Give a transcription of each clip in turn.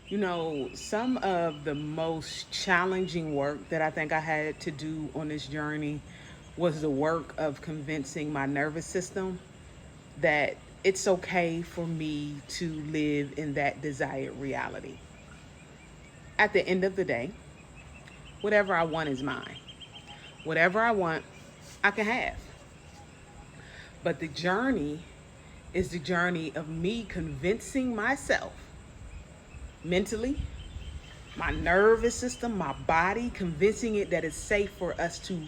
You know, some of the most challenging work that I think I had to do on this journey was the work of convincing my nervous system that it's okay for me to live in that desired reality. At the end of the day, whatever I want is mine. Whatever I want, I can have. But the journey is the journey of me convincing myself mentally, my nervous system, my body, convincing it that it's safe for us to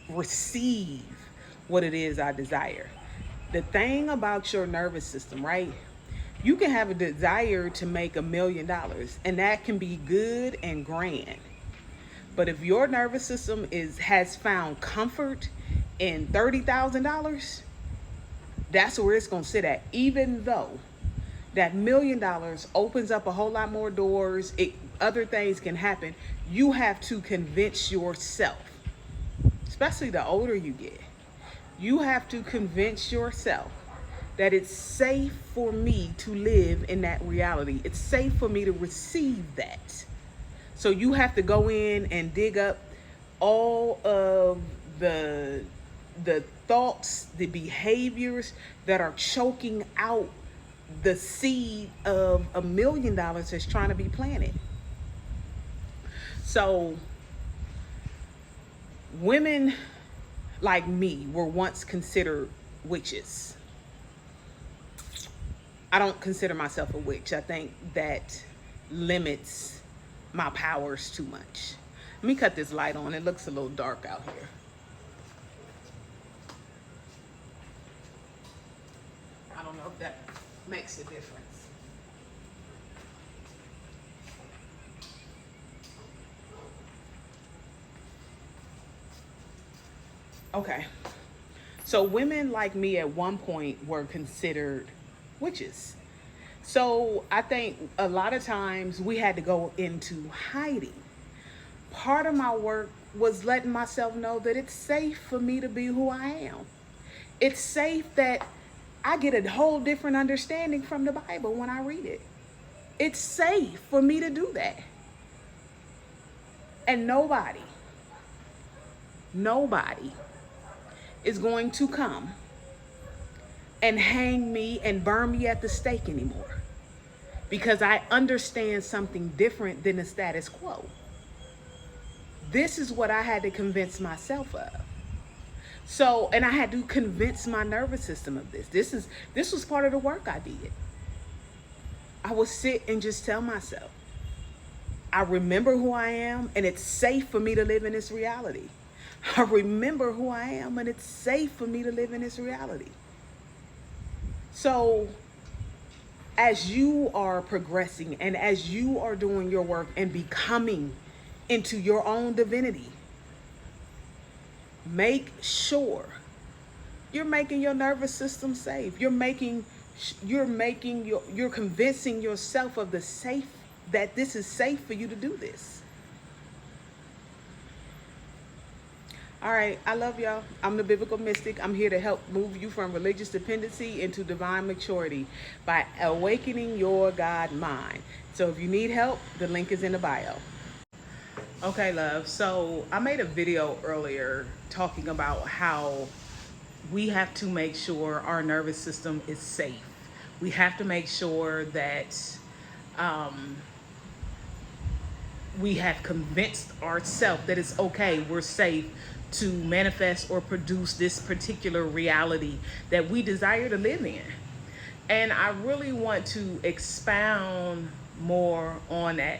receive what it is I desire. The thing about your nervous system, right? You can have a desire to make $1 million, and that can be good and grand. But if your nervous system has found comfort in $30,000, that's where it's gonna sit at. Even though that $1 million opens up a whole lot more doors, other things can happen. You have to convince yourself, especially the older you get, you have to convince yourself that it's safe for me to live in that reality. It's safe for me to receive that. So you have to go in and dig up all of the thoughts, the behaviors that are choking out the seed of $1 million that's trying to be planted. So women like me were once considered witches. I don't consider myself a witch. I think that limits my powers too much. Let me cut this light on. It looks a little dark out here. I don't know if that makes a difference. Okay. So women like me at one point were considered witches. So I think a lot of times we had to go into hiding. Part of my work was letting myself know that it's safe for me to be who I am. It's safe that I get a whole different understanding from the Bible when I read it. It's safe for me to do that. And nobody is going to come and hang me and burn me at the stake anymore because I understand something different than the status quo. This is what I had to convince myself of. So, and I had to convince my nervous system of this. This was part of the work I did. I would sit and just tell myself, I remember who I am, and it's safe for me to live in this reality. I remember who I am, and it's safe for me to live in this reality. So, as you are progressing and as you are doing your work and becoming into your own divinity, make sure you're making your nervous system safe. You're convincing yourself of the safe, that this is safe for you to do this. All right, I love y'all. I'm the biblical mystic. I'm here to help move you from religious dependency into divine maturity by awakening your God mind. So if you need help, the link is in the bio. Okay, love. So I made a video earlier talking about how we have to make sure our nervous system is safe. We have to make sure that um, we have convinced ourselves that it's okay, we're safe to manifest or produce this particular reality that we desire to live in. And I really want to expound more on that.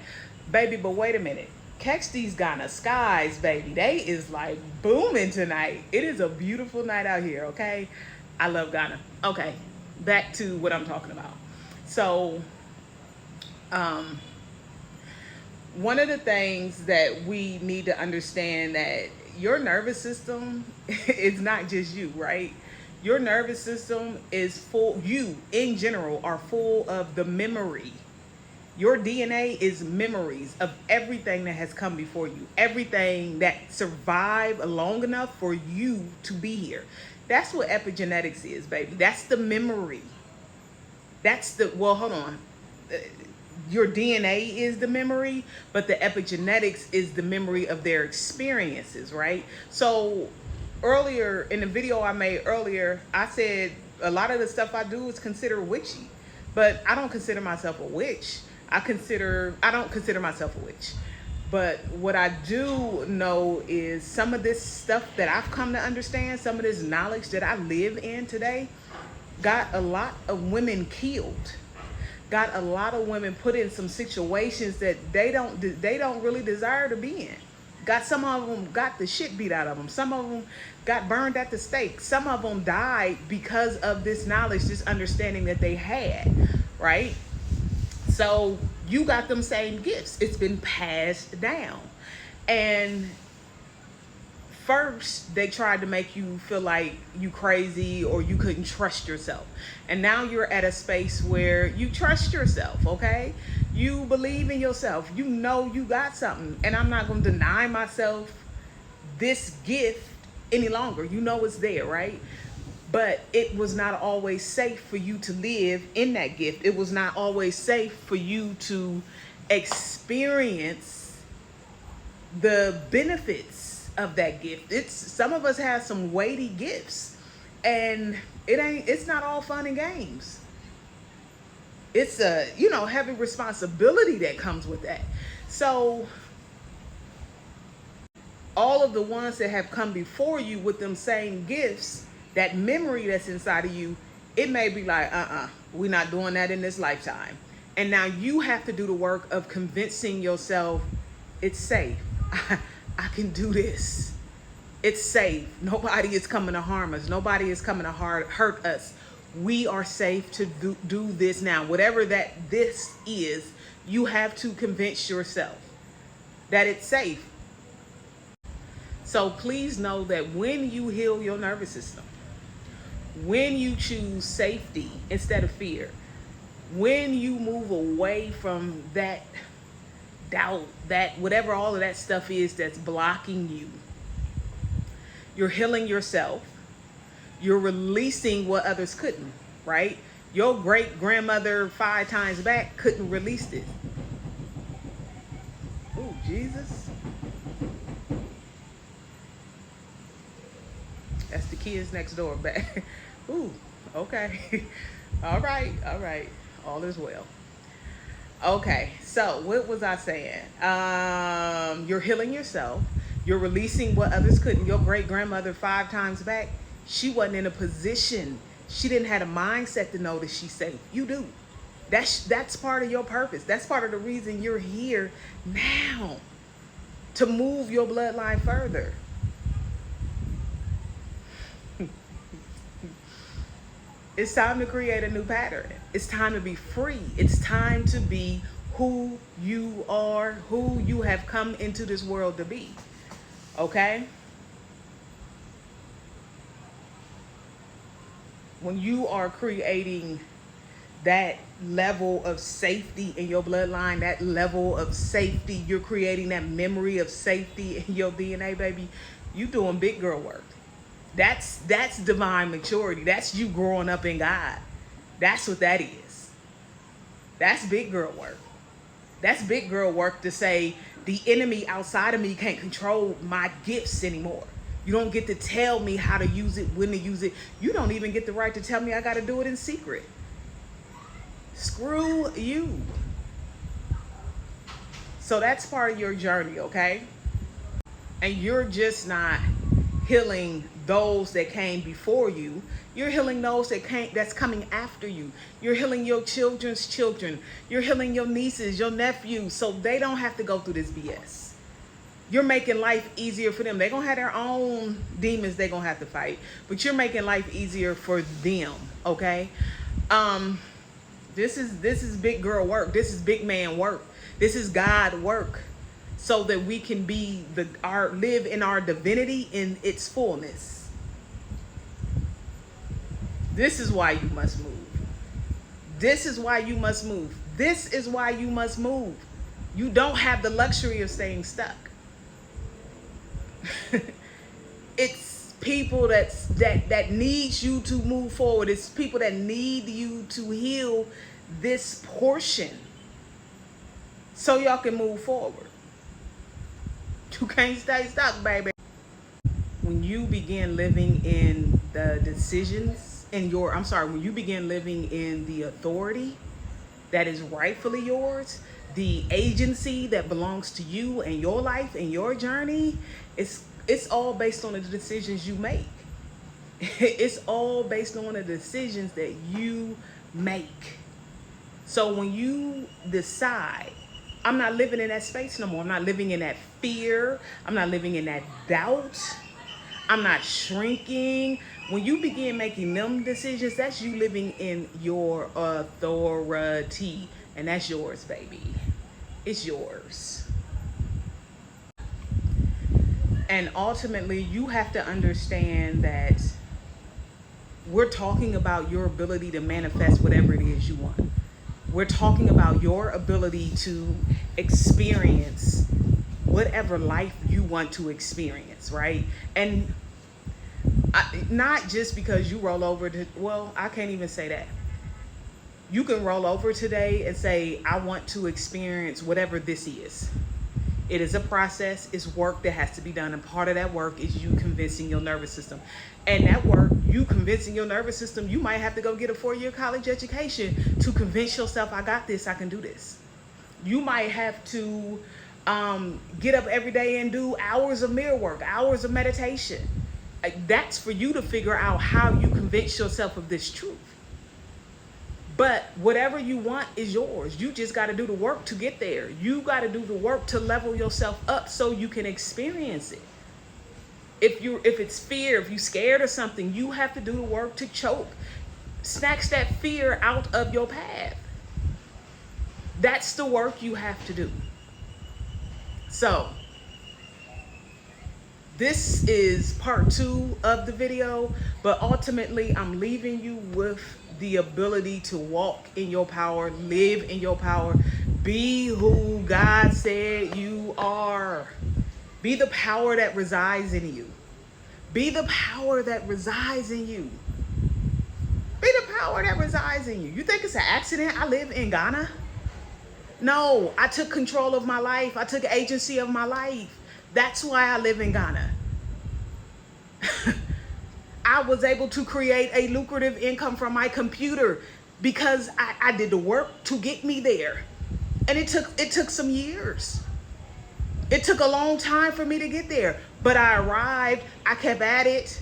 Baby, but wait a minute. Catch these Ghana skies, baby. They is like booming tonight. It is a beautiful night out here, okay? I love Ghana. Okay, back to what I'm talking about. So, one of the things that we need to understand that your nervous system is not just you, right? Your nervous system is full, you in general are full of the memory. Your DNA is memories of everything that has come before you, everything that survived long enough for you to be here. That's what epigenetics is, baby. That's the memory. Well, hold on. your DNA is the memory, but the epigenetics is the memory of their experiences, right? So earlier in the video I made earlier, I said a lot of the stuff I do is considered witchy, but I don't consider myself a witch. I don't consider myself a witch. But what I do know is some of this stuff that I've come to understand, some of this knowledge that I live in today, got a lot of women killed. Got a lot of women put in some situations that they don't really desire to be in. Got some of them got the shit beat out of them. Some of them got burned at the stake. Some of them died because of this knowledge, this understanding that they had, right? So you got them same gifts. It's been passed down. And first they tried to make you feel like you crazy or you couldn't trust yourself. And now you're at a space where you trust yourself, okay? You believe in yourself. You know you got something. And I'm not going to deny myself this gift any longer. You know it's there, right? But it was not always safe for you to live in that gift. It was not always safe for you to experience the benefits of that gift. Some of us have some weighty gifts, and it's not all fun and games. It's a, heavy responsibility that comes with that. So all of the ones that have come before you with them same gifts, that memory that's inside of you, it may be like, we're not doing that in this lifetime. And now you have to do the work of convincing yourself it's safe. I can do this. It's safe. Nobody is coming to harm us. Nobody is coming to hurt us. We are safe to do this now. Whatever that this is, you have to convince yourself that it's safe. So please know that when you heal your nervous system, when you choose safety instead of fear, when you move away from that doubt, that whatever all of that stuff is that's blocking you, you're healing yourself. You're releasing what others couldn't, right? Your great grandmother 5 times back couldn't release this. Oh, Jesus. That's the kids next door back. Ooh, okay. All right. All is well. Okay, so what was I saying? You're healing yourself. You're releasing what others couldn't. Your great grandmother 5 times back, she wasn't in a position. She didn't have a mindset to know that she's safe. You do. That's part of your purpose. That's part of the reason you're here now, to move your bloodline further. It's time to create a new pattern. It's time to be free. It's time to be who you are, who you have come into this world to be. Okay? When you are creating that level of safety in your bloodline, that level of safety, you're creating that memory of safety in your DNA, baby, you doing big girl work. That's divine maturity. That's you growing up in God. That's what that is. That's big girl work. That's big girl work to say the enemy outside of me can't control my gifts anymore. You don't get to tell me how to use it, when to use it. You don't even get the right to tell me I got to do it in secret. Screw you. So that's part of your journey, okay? And you're just not healing those that came before you. You're healing those that's coming after you. You're healing your children's children. You're healing your nieces, your nephews, so they don't have to go through this BS. You're making life easier for them. They're going to have their own demons they're going to have to fight, but you're making life easier for them, okay? This is big girl work. This is big man work. This is God work, so that we can live in our divinity in its fullness. This is why you must move. This is why you must move. This is why you must move. You don't have the luxury of staying stuck. It's people that needs you to move forward. It's people that need you to heal this portion so y'all can move forward. You can't stay stuck, baby. When you begin living in the decisions in your, I'm sorry, when you begin living in the authority that is rightfully yours, the agency that belongs to you and your life and your journey, it's all based on the decisions you make. It's all based on the decisions that you make. So when you decide, I'm not living in that space no more. I'm not living in that fear. I'm not living in that doubt. I'm not shrinking. When you begin making them decisions, that's you living in your authority. And that's yours, baby. It's yours. And ultimately, you have to understand that we're talking about your ability to manifest whatever it is you want. We're talking about your ability to experience whatever life you want to experience, right? And not just because you roll over to, well, I can't even say that. You can roll over today and say, I want to experience whatever this is. It is a process, it's work that has to be done. And part of that work is you convincing your nervous system. And that work, you convincing your nervous system, you might have to go get a 4-year college education to convince yourself, I got this, I can do this. You might have to get up every day and do hours of mirror work, hours of meditation. That's for you to figure out how you convince yourself of this truth. But whatever you want is yours. You just got to do the work to get there. You got to do the work to level yourself up so you can experience it. If it's fear, if you're scared of something, you have to do the work to choke, snatch that fear out of your path. That's the work you have to do. So this is part 2 of the video, but ultimately I'm leaving you with the ability to walk in your power, live in your power, be who God said you are. Be the power that resides in you. Be the power that resides in you. Be the power that resides in you. You think it's an accident I live in Ghana? No, I took control of my life. I took agency of my life. That's why I live in Ghana. I was able to create a lucrative income from my computer because I did the work to get me there. And it took some years. It took a long time for me to get there, but I arrived. I kept at it.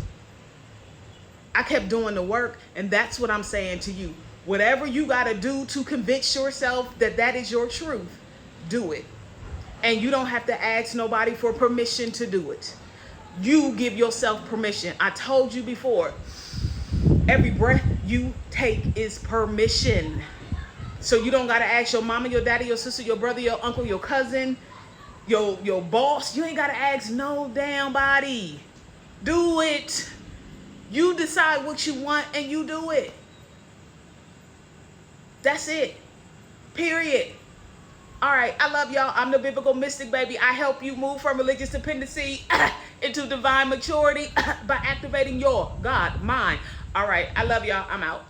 I kept doing the work, and that's what I'm saying to you. Whatever you got to do to convince yourself that that is your truth, do it. And you don't have to ask nobody for permission to do it. You give yourself permission. I told you before, every breath you take is permission. So you don't got to ask your mama, your daddy, your sister, your brother, your uncle, your cousin, your boss. You ain't got to ask no damn body. Do it. You decide what you want and you do it. That's it. Period. All right, I love y'all. I'm the biblical mystic, baby. I help you move from religious dependency into divine maturity by activating your God mind. All right, I love y'all. I'm out.